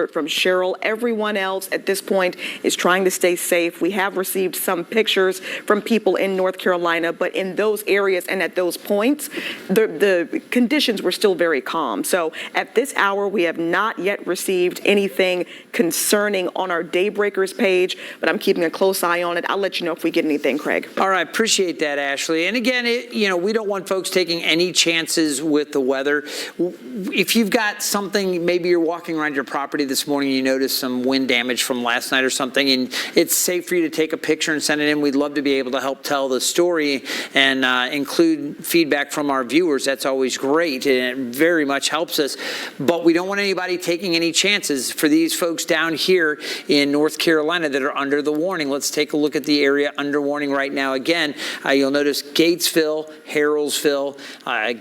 from Cheryl. Everyone else at this point is trying to stay safe. We have received some pictures from people in North Carolina, but in those areas and at those points, the conditions were still very calm. So at this hour, we have not yet received anything concerning on our Daybreakers page, but I'm keeping a close eye on it. I'll let you know if we get anything, Craig. All right, appreciate that, Ashley. And again, we don't want folks taking any chances with the weather. If you've got something, maybe you're walking around your property this morning, you notice some wind damage from last night or something, and it's safe for you to take a picture and send it in. We'd love to be able to help tell the story and include feedback from our viewers. That's always great, and it very much helps us. But we don't want anybody taking any chances for these folks down here in North Carolina that are under the warning. Let's take a look at the area under warning right now. Again, you'll notice Gatesville, Harrellsville,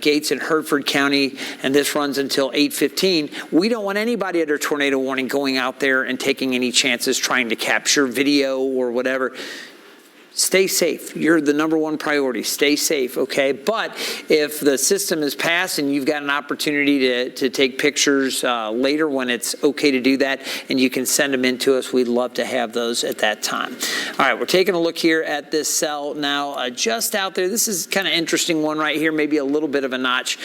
Gates in Hertford County, and this runs until 8:15. We don't want anybody under tornado warning going out there and taking any chances trying to capture video or whatever. Stay safe. You're the number one priority. Stay safe, okay? But if the system is passed and you've got an opportunity to take pictures later when it's okay to do that, and you can send them in to us, we'd love to have those at that time. All right, we're taking a look here at this cell now just out there. This is kind of interesting one right here, maybe a little bit of a notch.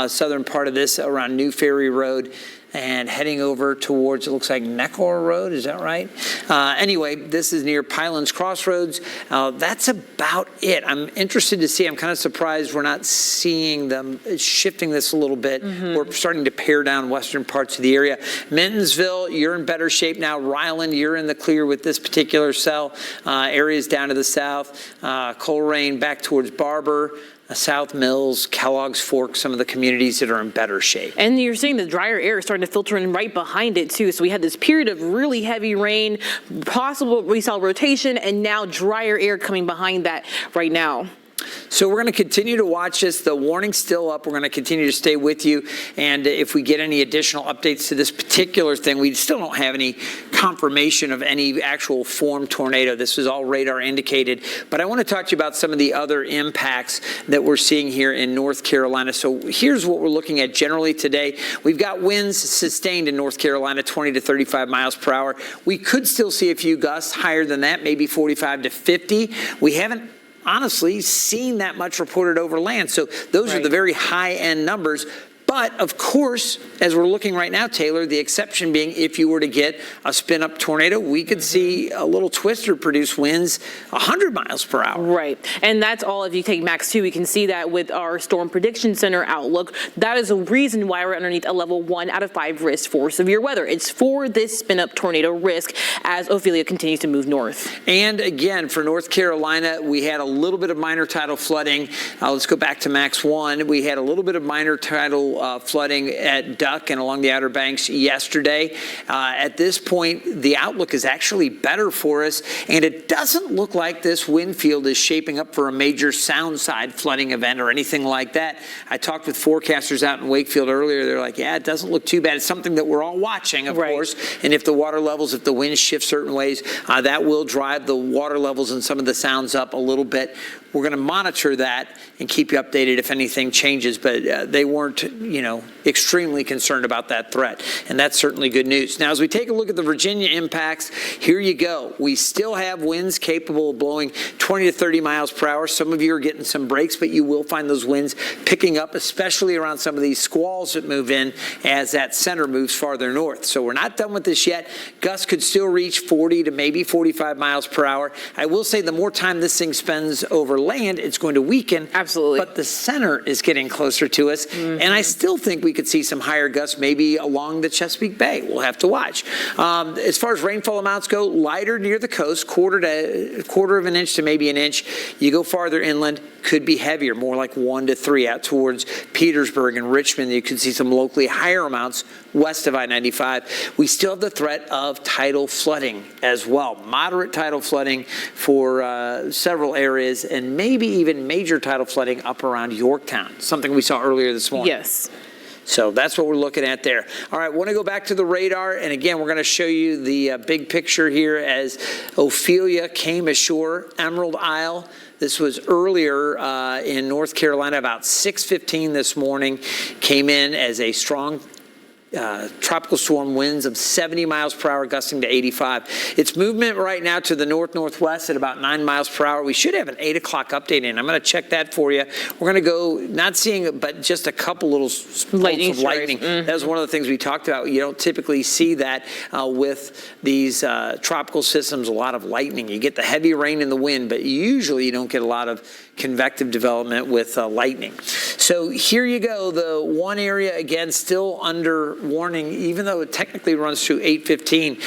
Southern part of this around New Ferry Road. And heading over towards, it looks like Neckar Road, is that right? Anyway, this is near Pylan's Crossroads. That's about it. I'm interested to see, I'm kind of surprised we're not seeing them shifting this a little bit. We're starting to pare down western parts of the area. Mintonsville, you're in better shape now. Ryland, you're in the clear with this particular cell. Areas down to the south. Coleraine back towards Barber. South Mills, Kellogg's Fork, some of the communities that are in better shape. And you're seeing the drier air starting to filter in right behind it too. So we had this period of really heavy rain, possible recell rotation, and now drier air coming behind that right now. So we're going to continue to watch this. The warning's still up. We're going to continue to stay with you. And if we get any additional updates to this particular thing, we still don't have any confirmation of any actual formed tornado. This is all radar indicated. But I want to talk to you about some of the other impacts that we're seeing here in North Carolina. So here's what we're looking at generally today. We've got winds sustained in North Carolina, 20 to 35 miles per hour. We could still see a few gusts higher than that, maybe 45 to 50. We haven't honestly seen that much reported over land. So those are the very high-end numbers. But, of course, as we're looking right now, Taylor, the exception being if you were to get a spin-up tornado, we could see a little twister produce winds 100 miles per hour. Right. And that's all if you take max 2. We can see that with our Storm Prediction Center outlook. That is a reason why we're underneath a level 1 out of 5 risk for severe weather. It's for this spin-up tornado risk as Ophelia continues to move north. And, again, for North Carolina, we had a little bit of minor tidal flooding. Let's go back to max 1. We had a little bit of minor tidal flooding at Duck and along the Outer Banks yesterday. At this point, the outlook is actually better for us, and it doesn't look like this wind field is shaping up for a major sound side flooding event or anything like that. I talked with forecasters out in Wakefield earlier. They're like, yeah, it doesn't look too bad. It's something that we're all watching, of course, and if the water levels, if the winds shift certain ways, that will drive the water levels and some of the sounds up a little bit. We're going to monitor that and keep you updated if anything changes, but they weren't, extremely concerned about that threat, and that's certainly good news. Now, as we take a look at the Virginia impacts, here you go. We still have winds capable of blowing 20 to 30 miles per hour. Some of you are getting some breaks, but you will find those winds picking up, especially around some of these squalls that move in as that center moves farther north. So we're not done with this yet. Gusts could still reach 40 to maybe 45 miles per hour. I will say the more time this thing spends over land, it's going to weaken. Absolutely. But the center is getting closer to us, and I still think we could see some higher gusts maybe along the Chesapeake Bay. We'll have to watch. As far as rainfall amounts go, lighter near the coast, quarter of an inch to maybe an inch. You go farther inland, could be heavier, more like 1 to 3 out towards Petersburg and Richmond. You could see some locally higher amounts west of I-95. We still have the threat of tidal flooding as well. Moderate tidal flooding for several areas, and maybe even major tidal flooding up around Yorktown, something we saw earlier this morning. Yes. So that's what we're looking at there. All right, want to go back to the radar, and again, we're going to show you the big picture here as Ophelia came ashore, Emerald Isle. This was earlier in North Carolina, about 6:15 this morning, came in as a strong tropical storm winds of 70 miles per hour, gusting to 85. Its movement right now to the north-northwest at about 9 miles per hour. We should have an 8 o'clock update in. I'm going to check that for you. We're going to go, not seeing it, but just a couple little bolts of lightning. That was one of the things we talked about. You don't typically see that with these tropical systems, a lot of lightning. You get the heavy rain and the wind, but usually you don't get a lot of convective development with lightning. So here you go. The one area, again, still under warning, even though it technically runs through 8:15.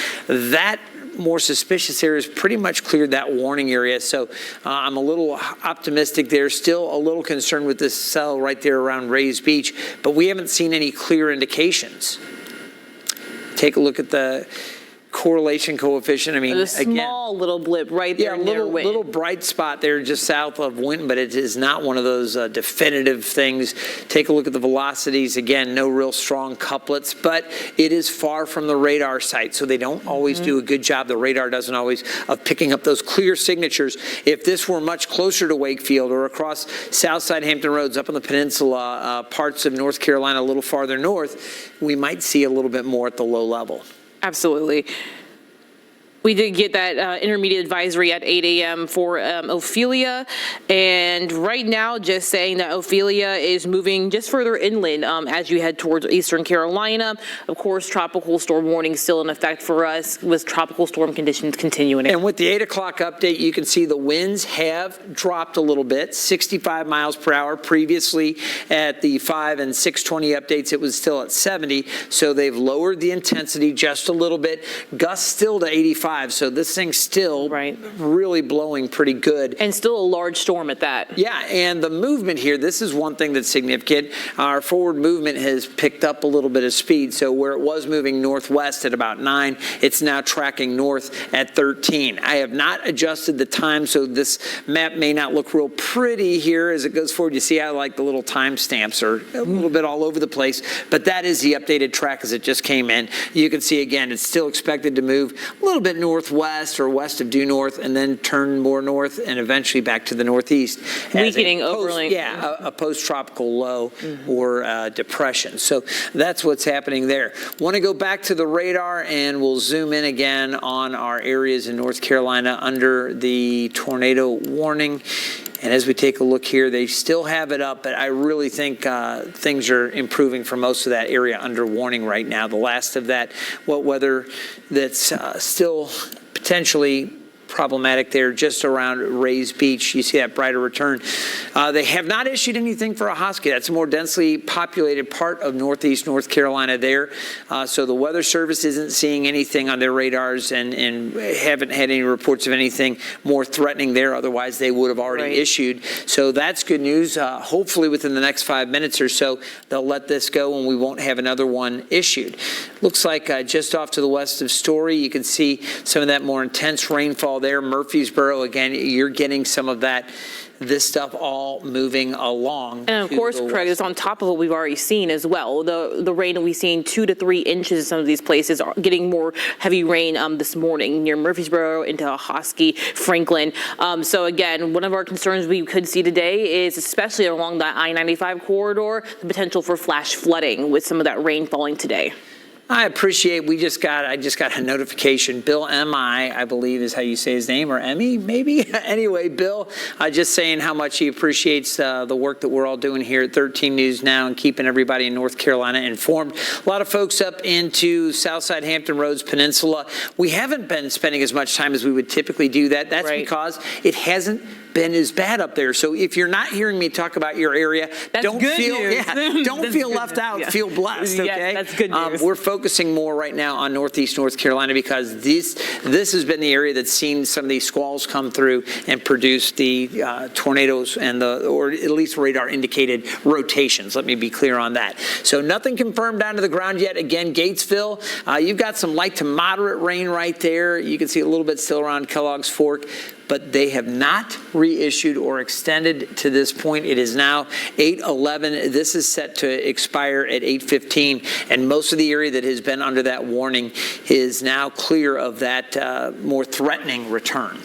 That more suspicious areas pretty much cleared that warning area. So I'm a little optimistic there. Still a little concerned with this cell right there around Rays Beach, but we haven't seen any clear indications. Take a look at the correlation coefficient. I mean, a small little blip right there. Yeah, little bright spot there just south of Winton, but it is not one of those definitive things. Take a look at the velocities. Again, no real strong couplets, but it is far from the radar site, so they don't always do a good job. The radar doesn't always of picking up those clear signatures. If this were much closer to Wakefield or across Southside Hampton Roads up on the peninsula, parts of North Carolina a little farther north, we might see a little bit more at the low level. Absolutely. We did get that intermediate advisory at 8 a.m. for Ophelia, and right now just saying that Ophelia is moving just further inland as you head towards eastern Carolina. Of course, tropical storm warning still in effect for us with tropical storm conditions continuing. And with the 8 o'clock update, you can see the winds have dropped a little bit, 65 miles per hour. Previously at the 5 and 6:20 updates, it was still at 70, so they've lowered the intensity just a little bit. Gusts still to 85. So this thing's still really blowing pretty good. And still a large storm at that. Yeah, and the movement here, this is one thing that's significant. Our forward movement has picked up a little bit of speed. So where it was moving northwest at about 9, it's now tracking north at 13. I have not adjusted the time, so this map may not look real pretty here as it goes forward. You see how like the little time stamps are a little bit all over the place, but that is the updated track as it just came in. You can see again, it's still expected to move a little bit northwest or west of due north and then turn more north and eventually back to the northeast. Weakening overly. Yeah, a post-tropical low or depression. So that's what's happening there. Want to go back to the radar and we'll zoom in again on our areas in North Carolina under the tornado warning. And as we take a look here, they still have it up, but I really think things are improving for most of that area under warning right now. The last of that, what weather that's still potentially problematic there just around Rays Beach. You see that brighter return. They have not issued anything for a Husky. That's a more densely populated part of northeast North Carolina there. So the Weather Service isn't seeing anything on their radars and haven't had any reports of anything more threatening there. Otherwise, they would have already issued. So that's good news. Hopefully within the next 5 minutes or so, they'll let this go and we won't have another one issued. Looks like just off to the west of Story, you can see some of that more intense rainfall there. Murfreesboro, again, you're getting some of that, this stuff all moving along. And of course, Craig, is on top of what we've already seen as well. The rain that we've seen 2 to 3 inches in some of these places are getting more heavy rain this morning near Murfreesboro into Hosky, Franklin. So again, one of our concerns we could see today is, especially along that I-95 corridor, the potential for flash flooding with some of that rain falling today. I appreciate, I just got a notification. Bill M.I., I believe is how you say his name, or Emmy, maybe? Anyway, Bill, just saying how much he appreciates the work that we're all doing here at 13 News Now and keeping everybody in North Carolina informed. A lot of folks up into Southside Hampton Roads Peninsula. We haven't been spending as much time as we would typically do that. That's because it hasn't been as bad up there. So if you're not hearing me talk about your area, don't feel left out. Yeah. Feel blessed, okay? Yes, that's good news. We're focusing more right now on northeast North Carolina because this has been the area that's seen some of these squalls come through and produce the tornadoes and or at least radar indicated rotations. Let me be clear on that. So nothing confirmed down to the ground yet. Again, Gatesville, you've got some light to moderate rain right there. You can see a little bit still around Kellogg's Fork, but they have not reissued or extended to this point. It is now 8:11. This is set to expire at 8:15, and most of the area that has been under that warning is now clear of that more threatening return.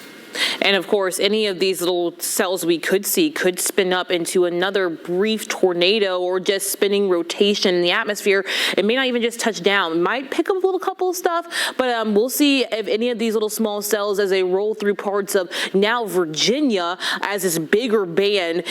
And of course, any of these little cells we could see could spin up into another brief tornado or just spinning rotation in the atmosphere. It may not even just touch down. It might pick up a little couple of stuff, but we'll see if any of these little small cells as they roll through parts of now Virginia as this bigger band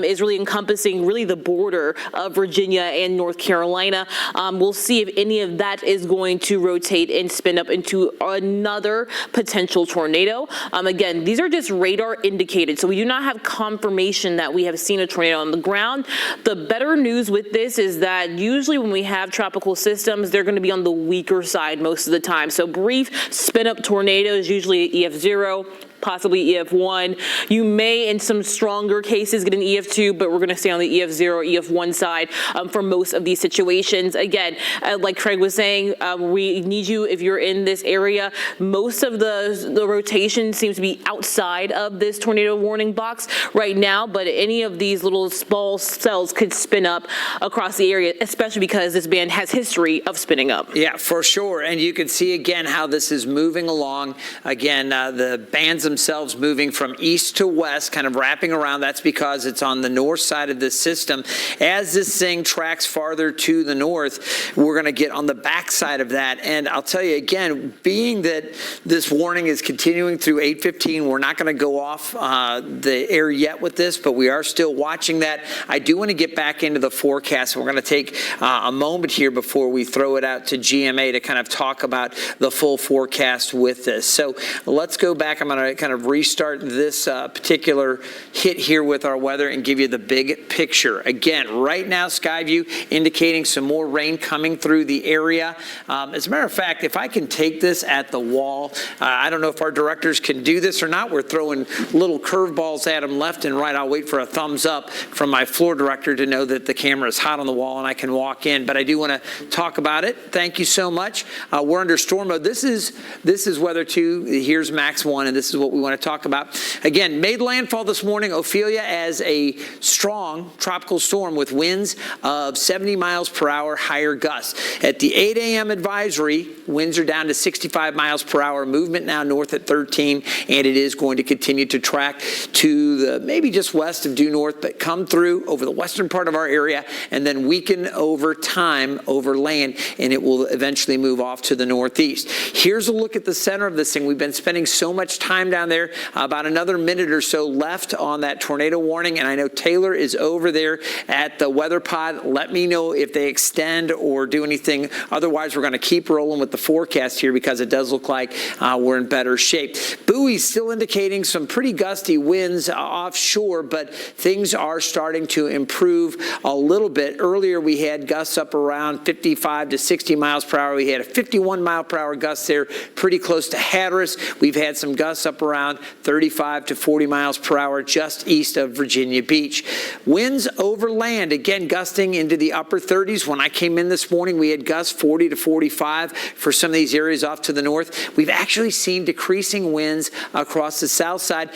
is really encompassing really the border of Virginia and North Carolina. We'll see if any of that is going to rotate and spin up into another potential tornado. Again, these are just radar indicated, so we do not have confirmation that we have seen a tornado on the ground. The better news with this is that usually when we have tropical systems, they're going to be on the weaker side most of the time. So brief spin-up tornadoes, usually EF0, possibly EF1. You may, in some stronger cases, get an EF2, but we're going to stay on the EF0, EF1 side for most of these situations. Again, like Craig was saying, we need you if you're in this area. Most of the rotation seems to be outside of this tornado warning box right now, but any of these little small cells could spin up across the area, especially because this band has history of spinning up. Yeah, for sure. And you can see again how this is moving along. Again, the bands themselves moving from east to west, kind of wrapping around. That's because it's on the north side of this system. As this thing tracks farther to the north, we're going to get on the back side of that. And I'll tell you again, being that this warning is continuing through 8:15, we're not going to go off the air yet with this, but we are still watching that. I do want to get back into the forecast. We're going to take a moment here before we throw it out to GMA to kind of talk about the full forecast with this. So let's go back. I'm going to kind of restart this particular hit here with our weather and give you the big picture. Again, right now, Skyview indicating some more rain coming through the area. As a matter of fact, if I can take this at the wall, I don't know if our directors can do this or not. We're throwing little curveballs at them left and right. I'll wait for a thumbs up from my floor director to know that the camera is hot on the wall and I can walk in. But I do want to talk about it. Thank you so much. We're under storm mode. This is weather 2. Here's max 1, and this is what we want to talk about. Again, made landfall this morning, Ophelia, as a strong tropical storm with winds of 70 miles per hour, higher gusts. At the 8 a.m. advisory, winds are down to 65 miles per hour, movement now north at 13, and it is going to continue to track to the maybe just west of due north, but come through over the western part of our area and then weaken over time over land, and it will eventually move off to the northeast. Here's a look at the center of this thing. We've been spending so much time down there, about another minute or so left on that tornado warning, and I know Taylor is over there at the weather pod. Let me know if they extend or do anything. Otherwise, we're going to keep rolling with the forecast here because it does look like we're in better shape. Buoy's still indicating some pretty gusty winds offshore, but things are starting to improve a little bit. Earlier, we had gusts up around 55 to 60 miles per hour. We had a 51 mile per hour gust there, pretty close to Hatteras. We've had some gusts up around 35 to 40 miles per hour just east of Virginia Beach. Winds over land, again, gusting into the upper 30s. When I came in this morning, we had gusts 40 to 45 for some of these areas off to the north. We've actually seen decreasing winds across the south side.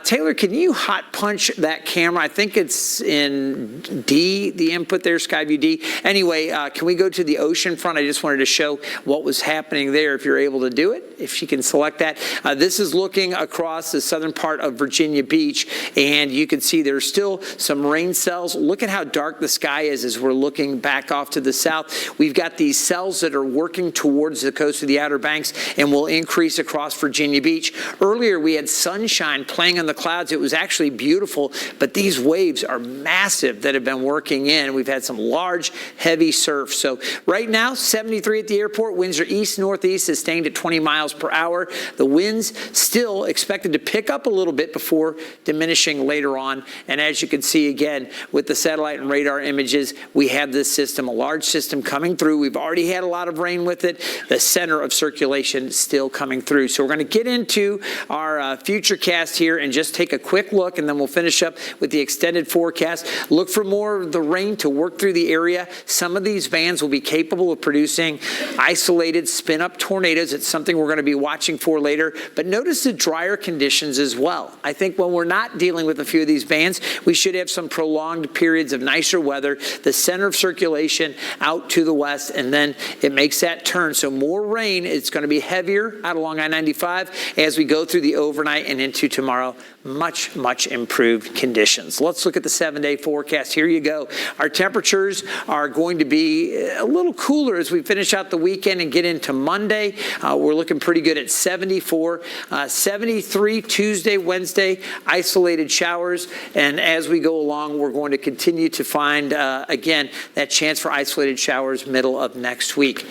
Taylor, can you hot punch that camera? I think it's in D, the input there, Skyview D. Anyway, can we go to the ocean front? I just wanted to show what was happening there, if you're able to do it, if she can select that. This is looking across the southern part of Virginia Beach, and you can see there's still some rain cells. Look at how dark the sky is as we're looking back off to the south. We've got these cells that are working towards the coast of the Outer Banks and will increase across Virginia Beach. Earlier, we had sunshine playing on the clouds. It was actually beautiful, but these waves are massive that have been working in. We've had some large, heavy surf. So right now, 73 at the airport. Winds are east-northeast, sustained at 20 miles per hour. The winds still expected to pick up a little bit before diminishing later on. And as you can see again with the satellite and radar images, we have this system, a large system coming through. We've already had a lot of rain with it. The center of circulation still coming through. So we're going to get into our future cast here and just take a quick look, and then we'll finish up with the extended forecast. Look for more of the rain to work through the area. Some of these bands will be capable of producing isolated spin-up tornadoes. It's something we're going to be watching for later. But notice the drop drier conditions as well. I think when we're not dealing with a few of these bands, we should have some prolonged periods of nicer weather, the center of circulation out to the west, and then it makes that turn. So more rain, it's going to be heavier out along I-95 as we go through the overnight and into tomorrow. Much, much improved conditions. Let's look at the 7-day forecast. Here you go. Our temperatures are going to be a little cooler as we finish out the weekend and get into Monday. We're looking pretty good at 74, 73 Tuesday, Wednesday, isolated showers. And as we go along, we're going to continue to find, again, that chance for isolated showers middle of next week.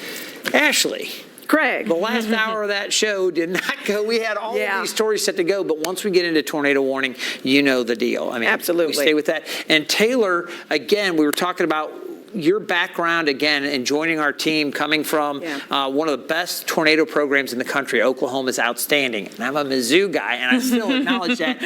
Ashley. Craig. The last hour of that show did not go. We had all of these stories set to go, but once we get into tornado warning, you know the deal. I mean, absolutely. We stay with that. And Taylor, again, we were talking about your background again and joining our team, coming from one of the best tornado programs in the country. Oklahoma is outstanding. And I'm a Mizzou guy, and I still acknowledge that.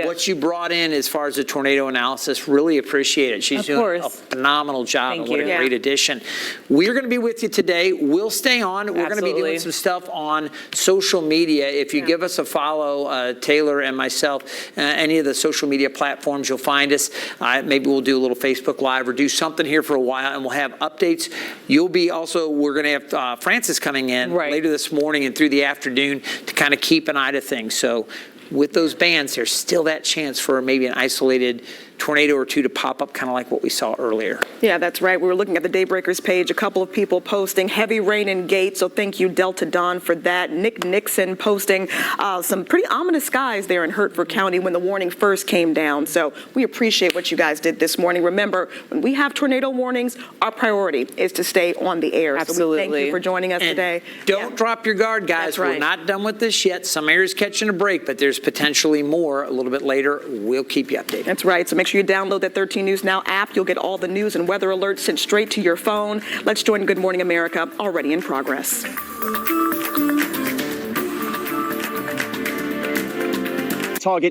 What you brought in as far as the tornado analysis, really appreciate it. She's doing a phenomenal job. Thank and what you. a great addition. We're going to be with you today. We'll stay on. We're going to be doing some stuff on social media. If you give us a follow, Taylor and myself, any of the social media platforms, you'll find us. Maybe we'll do a little Facebook Live or do something here for a while, and we'll have updates. You'll be also, we're going to have Francis coming in later this morning and through the afternoon to kind of keep an eye to things. So with those bands, there's still that chance for maybe an isolated tornado or two to pop up, kind of like what we saw earlier. Yeah, that's right. We were looking at the Daybreakers page, a couple of people posting heavy rain in Gates, so thank you, Delta Dawn, for that. Nick Nixon posting some pretty ominous skies there in Hertford County when the warning first came down. So we appreciate what you guys did this morning. Remember, when we have tornado warnings, our priority is to stay on the air. Absolutely. So we thank you for joining us today. Don't drop your guard, guys. That's right. We're not done with this yet. Some areas catching a break, but there's potentially more a little bit later. We'll keep you updated. That's right. So make sure you download that 13 News Now app. You'll get all the news and weather alerts sent straight to your phone. Let's join Good Morning America, already in progress. Target